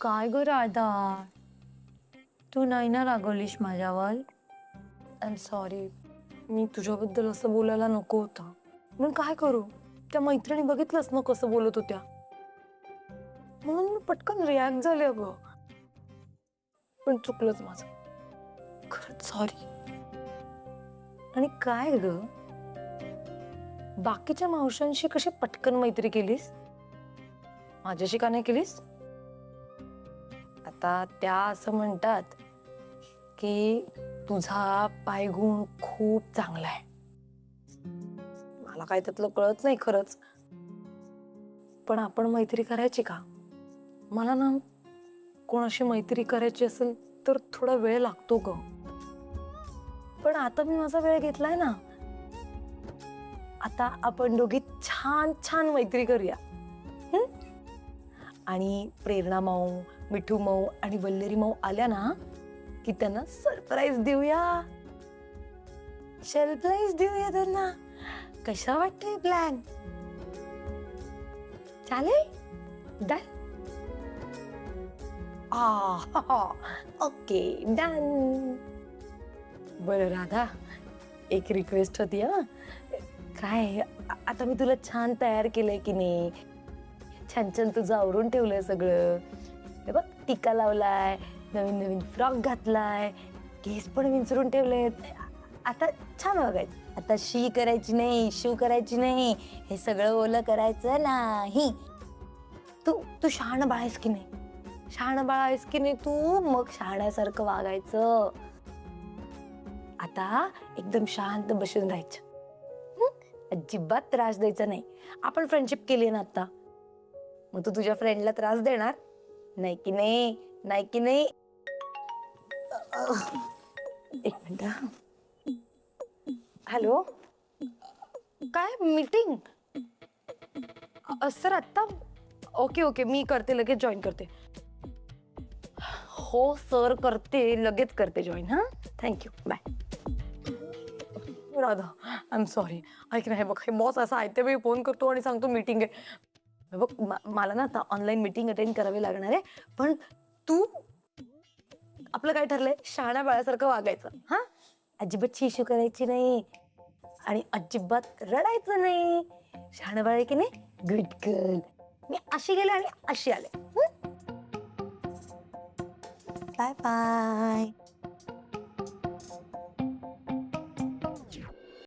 काय ग राधा, तू नाही ना रागवलीस माझ्यावर? आय एम सॉरी, मी तुझ्याबद्दल असं बोलायला नको होतं. पण काय करू, त्या मैत्रिणी बघितलंस ना कसं बोलत होत्या, म्हणून मी पटकन रिॲक्ट झाले अगं. पण चुकलंच माझं, खरंच सॉरी. आणि काय ग, बाकीच्या मावशांशी कशी पटकन मैत्री केलीस, माझ्याशी का नाही केलीस? आता त्या असं म्हणतात की तुझा पायगुण खूप चांगला आहे. मला काय त्यातलं कळत नाही खरंच, पण आपण मैत्री करायची का? मला ना कोणाशी मैत्री करायची असेल तर थोडा वेळ लागतो ग. पण आता मी माझा वेळ घेतलाय ना. आता आपण दोघी छान छान मैत्री करूया. आणि प्रेरणा माऊ, मिठू माऊ आणि वल्लेरी माऊ आल्या ना की त्यांना सरप्राईज देऊया. सरप्राईज देऊया त्यांना. कशा वाटतोय प्लॅन? चालेल? डन? Okay done. बरं राधा, एक रिक्वेस्ट होती. काय आता मी तुला छान तयार केलंय की नाही, छान छान तुझं आवरून ठेवलंय सगळं. हे बघ, टिका लावलाय, नवीन नवीन फ्रॉक घातलाय, केस पण विंचरून ठेवलेत. आता छान बघायचं. आता शी करायची नाही, शू करायची नाही, हे सगळं ओलं करायचं नाही. तू तू शहाणं बाळ आहेस की नाही? शहाणं बाळ आहेस की नाही तू? मग शहाण्यासारखं वागायचं. आता एकदम शांत बसून राहायचं. अजिबात त्रास द्यायचा नाही. आपण फ्रेंडशिप केली ना आता, मग तू तुझ्या फ्रेंडला त्रास देणार नाही की नाही? नाही की नाही? एक मिनिट. हॅलो, काय मीटिंग? सर आत्ता? ओके ओके, मी करते, लगेच जॉईन करते. हो सर, करते, लगेच करते जॉईन. हां, thank you, bye. Radha, I am sorry. ऐक ना, हे बघ, हे बॉस असा आयत्या वेळी फोन करतो आणि सांगतो मीटिंग आहे. हे बघ, मला ना आता ऑनलाईन मीटिंग अटेंड करावी लागणार आहे. पण तू, आपलं काय ठरलंय, शहाण्या बाळासारखं वागायचं. हा, अजिबात शिशू करायची नाही आणि अजिबात रडायचं नाही. शहाणं बाळ आहे की नाही? Good girl. मी अशी गेले आणि अशी आले. Bye bye.